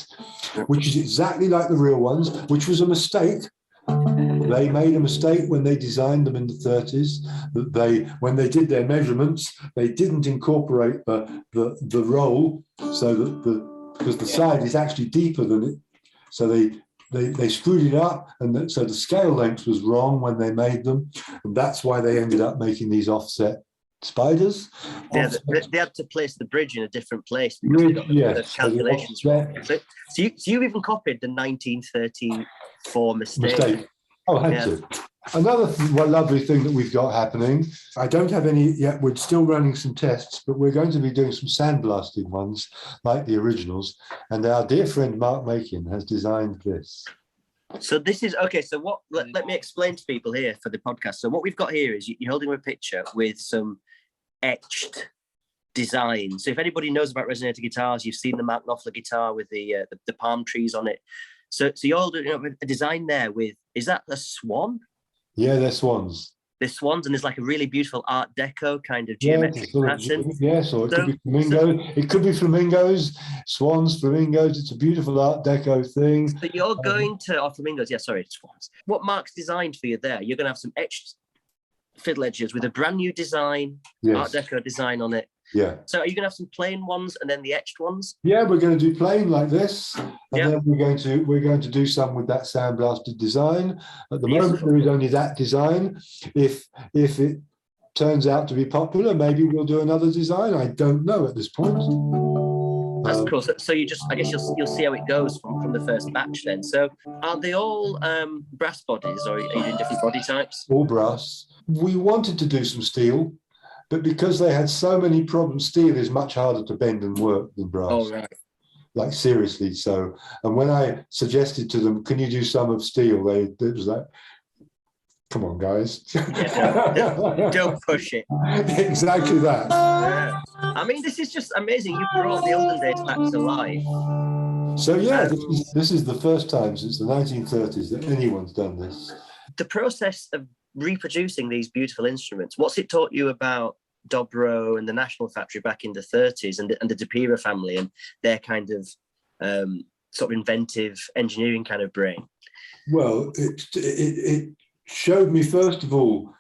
Speaker 3: which is exactly like the real ones, which was a mistake. They made a mistake when they designed them in the 30s. That when they did their measurements, they didn't incorporate the roll, so that because the side is actually deeper than it. So they screwed it up, and so the scale length was wrong when they made them, and that's why they ended up making these offset spiders.
Speaker 2: Yeah, they had to place the bridge in a different place because they got the calculations wrong. So you even copied the 1934 mistake.
Speaker 3: Oh, I had to. Another lovely thing that we've got happening, I don't have any yet, we're still running some tests, but we're going to be doing some sandblasting ones like the originals, and our dear friend Mark Makin has designed this.
Speaker 2: So this is, okay, so let me explain to people here for the podcast. So what we've got here is you're holding a picture with some etched design. So if anybody knows about resonator guitars, you've seen the Mark Knopfler guitar with the palm trees on it. So you're doing a design there with, is that a swan?
Speaker 3: Yeah, they're swans.
Speaker 2: They're swans, and there's like a really beautiful Art Deco kind of geometric pattern.
Speaker 3: Yes, or it could be flamingo. It could be flamingos, swans, flamingos. It's a beautiful Art Deco thing.
Speaker 2: So you're going to, flamingos, yeah, sorry, swans. What Mark's designed for you there, you're going to have some etched fiddle edges with a brand new design, Art Deco design on it.
Speaker 3: Yeah.
Speaker 2: So are you going to have some plain ones and then the etched ones?
Speaker 3: Yeah, we're going to do plain like this, and then we're going to do some with that sandblasted design. At the moment, there is only that design. If it turns out to be popular, maybe we'll do another design. I don't know at this point.
Speaker 2: That's cool. So you just, I guess you'll see how it goes from the first batch then. So are they all brass bodies, or are you doing different body types?
Speaker 3: All brass. We wanted to do some steel, but because they had so many problems, steel is much harder to bend and work than brass.
Speaker 2: Oh, right.
Speaker 3: Like, seriously. So, and when I suggested to them, can you do some of steel? It was like, come on, guys.
Speaker 2: Don't push it.
Speaker 3: Exactly that.
Speaker 2: Yeah. I mean, this is just amazing. You brought the olden days back to life.
Speaker 3: So, yeah, this is the first time since the 1930s that anyone's done this.
Speaker 2: The process of reproducing these beautiful instruments, what's it taught you about Dobro and the National Factory back in the 30s and the DePira family and their kind of sort of inventive engineering kind of brain? Well,
Speaker 3: it showed me, first of all,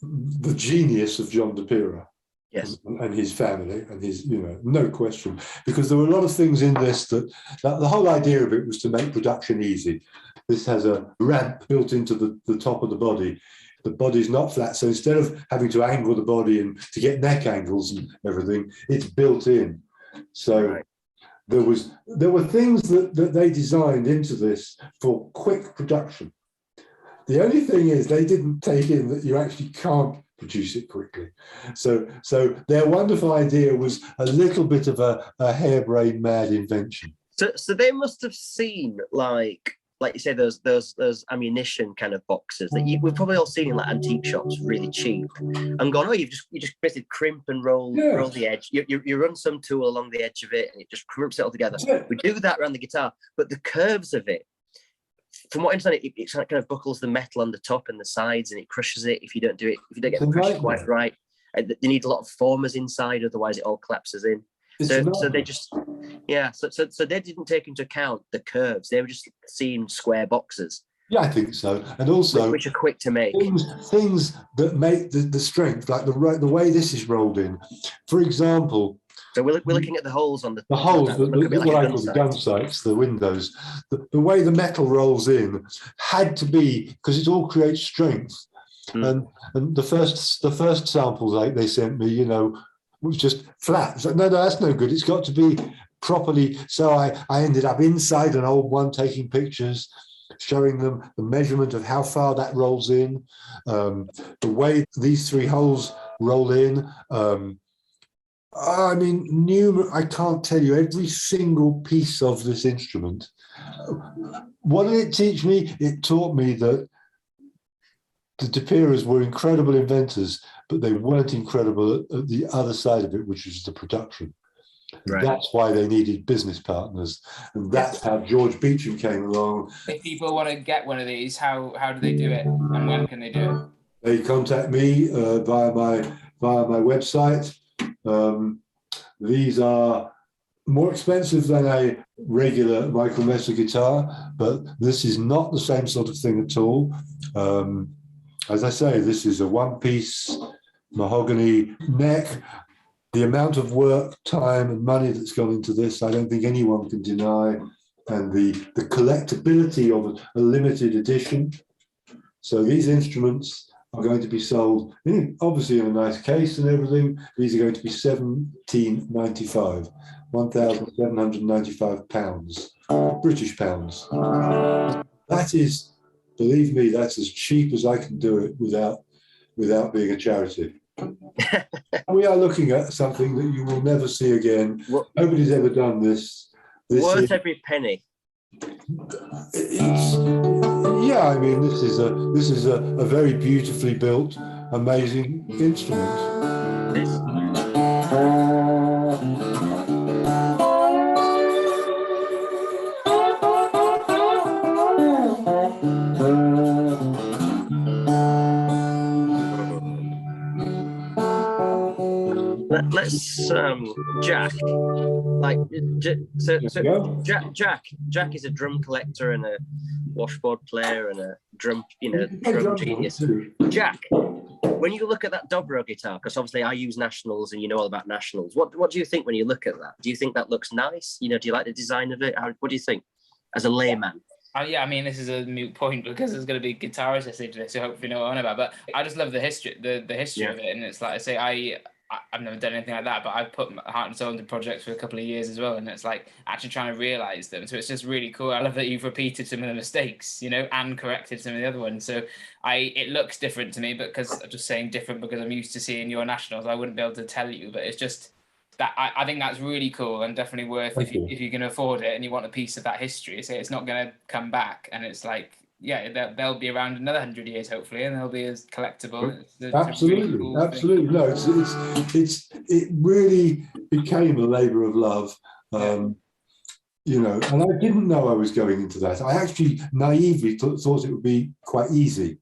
Speaker 3: the genius of John DePira.
Speaker 2: Yes.
Speaker 3: And his family, and his, no question, because there were a lot of things in this that the whole idea of it was to make production easy. This has a ramp built into the top of the body. The body's not flat, so instead of having to angle the body and to get neck angles and everything, it's built in. So there were things that they designed into this for quick production. The only thing is they didn't take in that you actually can't produce it quickly. So their wonderful idea was a little bit of a harebrained mad invention.
Speaker 2: So they must have seen like you say, those ammunition kind of boxes that we've probably all seen in like antique shops, really cheap, and gone, you just basically crimp and roll the edge. You run some tool along the edge of it, and it just crimps it all together. We do that around the guitar, but the curves of it, from what I understand, it kind of buckles the metal on the top and the sides, and it crushes it if you don't get the pressure quite right. They need a lot of formers inside, otherwise it all collapses in. So they just, so they didn't take into account the curves. They were just seeing square boxes.
Speaker 3: Yeah, I think so. And also,
Speaker 2: which are quick to make.
Speaker 3: Things that make the strength, like the way this is rolled in. For example,
Speaker 2: so we're looking at the holes on the
Speaker 3: holes, what I call the gun sights, the windows. The way the metal rolls in had to be, because it all creates strength. And the first samples they sent me, was just flat. So no, that's no good. It's got to be properly. So I ended up inside an old one taking pictures, showing them the measurement of how far that rolls in, the way these three holes roll in, I mean, I can't tell you every single piece of this instrument. What did it teach me? It taught me that the Deperas were incredible inventors, but they weren't incredible at the other side of it, which is the production. Right. That's why they needed business partners. And that's how George Beecham came along.
Speaker 1: If people want to get one of these, how do they do it? And when can they do it?
Speaker 3: They contact me via my website. These are more expensive than a regular Michael Messer guitar, but this is not the same sort of thing at all. As I say, this is a one-piece mahogany neck. The amount of work, time, and money that's gone into this, I don't think anyone can deny. And the collectability of a limited edition. So these instruments are going to be sold, obviously in a nice case and everything. These are going to be £1,795, £1,795, British pounds. That is, believe me, that's as cheap as I can do it without being a charity. We are looking at something that you will never see again. Nobody's ever done this.
Speaker 2: Worth every penny.
Speaker 3: Yeah, I mean, this is a very beautifully built, amazing instrument.
Speaker 2: Let's Jack. Jack is a drum collector and a washboard player and a drum genius. Jack, when you look at that Dobro guitar, because obviously I use Nationals and you know all about Nationals, what do you think when you look at that? Do you think that looks nice? Do you like the design of it? What do you think as a layman?
Speaker 1: Yeah, I mean, this is a moot point because there's going to be guitarists listening to this who hopefully know what I'm on about. But I just love the history, the history of it, and it's like I say, I've never done anything like that, but I've put my heart and soul into projects for a couple of years as well, and it's like actually trying to realize them. So it's just really cool. I love that you've repeated some of the mistakes, and corrected some of the other ones. So it looks different to me, because I'm just saying different because I'm used to seeing your Nationals. I wouldn't be able to tell you, but it's just that I think that's really cool and definitely worth if you can afford it and you want a piece of that history. So it's not going to come back, and it's like, yeah, they'll be around another 100 years hopefully, and they'll be as collectible.
Speaker 3: Absolutely, really cool absolutely. No, it really became a labour of love, and I didn't know I was going into that. I actually naively thought it would be quite easy.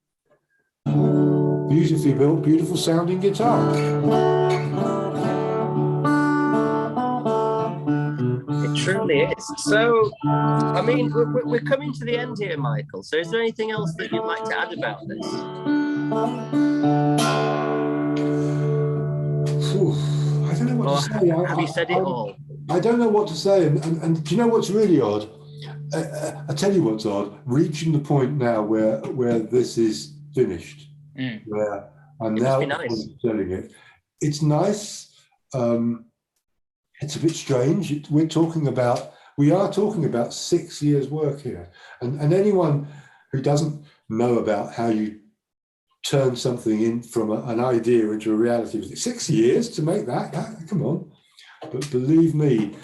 Speaker 3: Beautifully built, beautiful sounding guitar.
Speaker 2: Truly is. So, I mean, we're coming to the end here, Michael. So is there anything else that you'd like to add about this?
Speaker 3: I don't know what to say.
Speaker 2: Have you said it all?
Speaker 3: I don't know what to say. And do you know what's really odd? I tell you what's odd. Reaching the point now where this is finished, where I'm now selling it. It's nice. It's a bit strange. We are talking about 6 years' work here. And anyone who doesn't know about how you turn something in from an idea into a reality, 6 years to make that, come on. But believe me,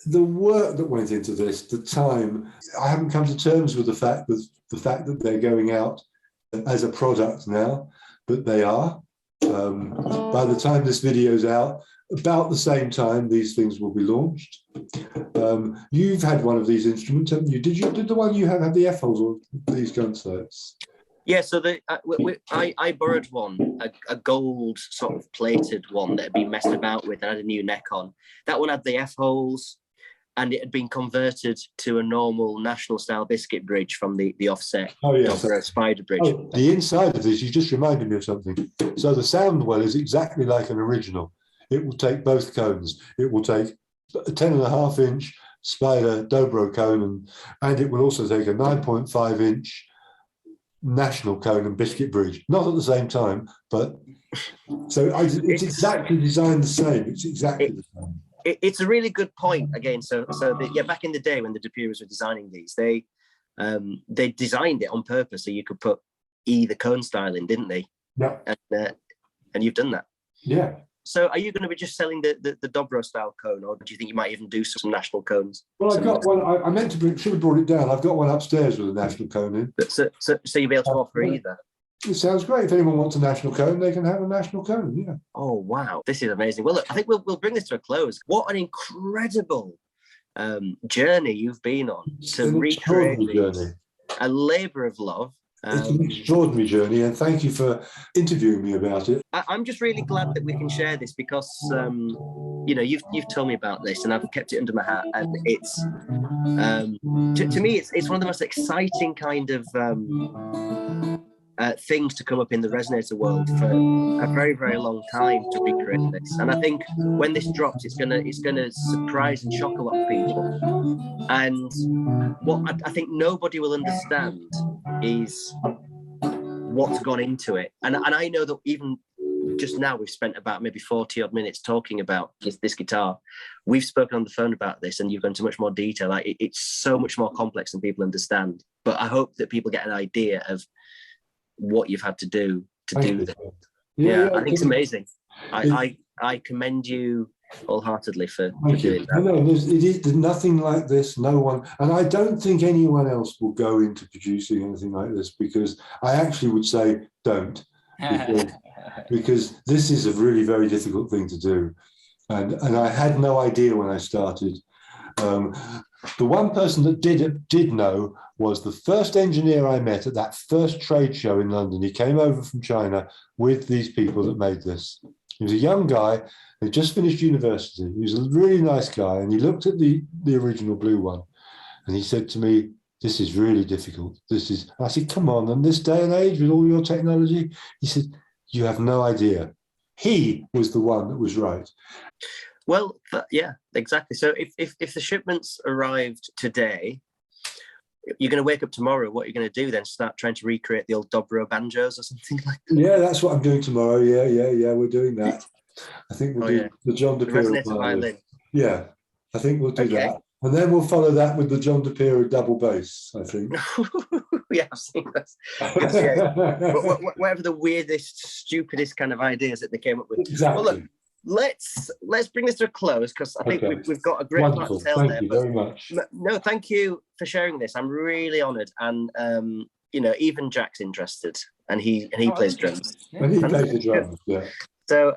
Speaker 3: the work that went into this, the time, I haven't come to terms with the fact that they're going out as a product now, but they are. By the time this video's out, about the same time these things will be launched. You've had one of these instruments, haven't you? Did the one you have the F-holes or these gun sights?
Speaker 2: Yeah, so I borrowed one, a gold sort of plated one that had been messed about with and had a new neck on. That one had the F-holes, and it had been converted to a normal National style biscuit bridge from the offset Dobro Spider bridge.
Speaker 3: Oh, the inside of this, you just reminded me of something. So the sound well is exactly like an original. It will take both cones. It will take a 10.5-inch Spider Dobro cone, and it will also take a 9.5-inch National cone and biscuit bridge. Not at the same time, but so it's exactly designed the same. It's exactly the same.
Speaker 2: It's a really good point again. So back in the day when the Deperas were designing these, they designed it on purpose so you could put either cone style in, didn't they?
Speaker 3: Yeah.
Speaker 2: And you've done that.
Speaker 3: Yeah.
Speaker 2: So are you going to be just selling the Dobro style cone, or do you think you might even do some national cones?
Speaker 3: Well, I've got one. I meant to should have brought it down. I've got one upstairs with a national cone in.
Speaker 2: So you'll be able to offer either.
Speaker 3: It sounds great. If anyone wants a national cone, they can have a national cone. Yeah.
Speaker 2: Oh wow, this is amazing. Well, look, I think we'll bring this to a close. What an incredible journey you've been on to recreate this. A labour of love.
Speaker 3: It's an extraordinary journey, and thank you for interviewing me about it.
Speaker 2: I'm just really glad that we can share this because you've told me about this, and I've kept it under my hat, and it's to me it's one of the most exciting kind of things to come up in the resonator world for a very, very long time to recreate this. And I think when this drops, it's gonna surprise and shock a lot of people. And what I think nobody will understand is what's gone into it. And I know that even just now we've spent about maybe 40 odd minutes talking about this guitar. We've spoken on the phone about this, and you've gone into much more detail. It's so much more complex than people understand. But I hope that people get an idea of what you've had to do this. Yeah, I think it's amazing. I commend you wholeheartedly for doing that.
Speaker 3: No, there's nothing like this. No one, and I don't think anyone else will go into producing anything like this, because I actually would say don't, because this is a really very difficult thing to do, and I had no idea when I started. The one person that did know was the first engineer I met at that first trade show in London. He came over from China with these people that made this. He was a young guy. He just finished university. He was a really nice guy, and he looked at the original blue one, and he said to me, "This is really difficult. I said, "Come on, in this day and age with all your technology," he said, "You have no idea." He was the one that was right.
Speaker 2: Well, yeah, exactly. So if the shipments arrived today, you're going to wake up tomorrow. What are you going to do then? Start trying to recreate the old Dobro banjos or something like that?
Speaker 3: Yeah, that's what I'm doing tomorrow. Yeah, we're doing that. I think we'll do the John DePere
Speaker 2: violin.
Speaker 3: Yeah, I think we'll do that. And then we'll follow that with the John DePere double bass, I think.
Speaker 2: Yeah, I've seen this. Yeah. Whatever the weirdest, stupidest kind of ideas that they came up with.
Speaker 3: Exactly.
Speaker 2: Well, look, let's bring this to a close, because I think we've got a great part to tell there.
Speaker 3: Thank you very much.
Speaker 2: No, thank you for sharing this. I'm really honoured, and even Jack's interested, and he plays drums.
Speaker 3: Yeah. And he plays the drums. Yeah.
Speaker 2: So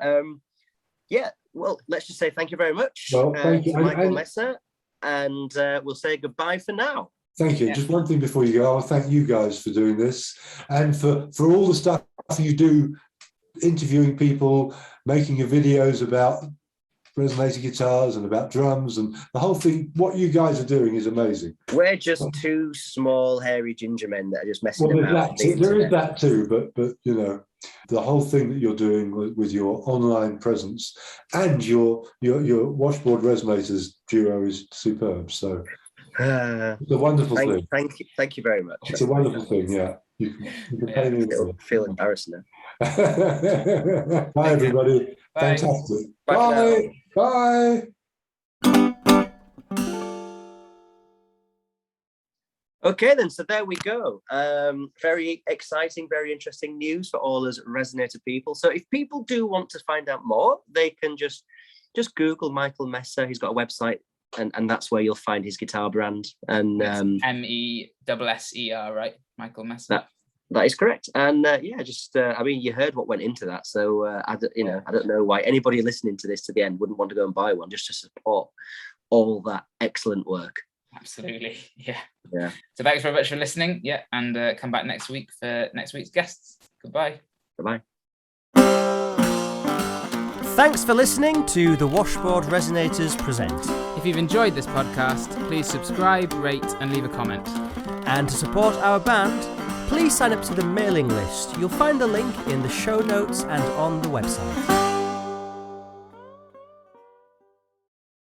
Speaker 2: well, let's just say thank you very much.
Speaker 3: Well, thank you,
Speaker 2: Michael Messer, and we'll say goodbye for now.
Speaker 3: Thank you. Yeah. Just one thing before you go, I want to thank you guys for doing this, and for all the stuff you do, interviewing people, making your videos about resonator guitars and about drums and the whole thing. What you guys are doing is amazing.
Speaker 2: We're just two small, hairy ginger men that are just messing about.
Speaker 3: There is that too, but the whole thing that you're doing with your online presence and your Washboard Resonators duo is superb. So it's a wonderful thing.
Speaker 2: Thank you very much.
Speaker 3: It's a wonderful thing. Yeah. You can pay me.
Speaker 2: Feel embarrassed now.
Speaker 3: Bye, everybody.
Speaker 2: Bye.
Speaker 3: Fantastic. Bye. Bye.
Speaker 2: Okay, then. So there we go. Very exciting, very interesting news for all us resonator people. So if people do want to find out more, they can just Google Michael Messer. He's got a website, and that's where you'll find his guitar brand. And
Speaker 1: MESSER, right? Michael Messer.
Speaker 2: That is correct. And you heard what went into that. So I don't know why anybody listening to this to the end wouldn't want to go and buy one just to support all that excellent work.
Speaker 1: Absolutely. Yeah.
Speaker 2: So
Speaker 1: thanks very much for listening. Yeah. And come back next week for next week's guests. Goodbye.
Speaker 2: Goodbye.
Speaker 4: Thanks for listening to the Washboard Resonators Present.
Speaker 1: If you've enjoyed this podcast, please subscribe, rate, and leave a comment.
Speaker 4: And to support our band, please sign up to the mailing list. You'll find the link in the show notes and on the website.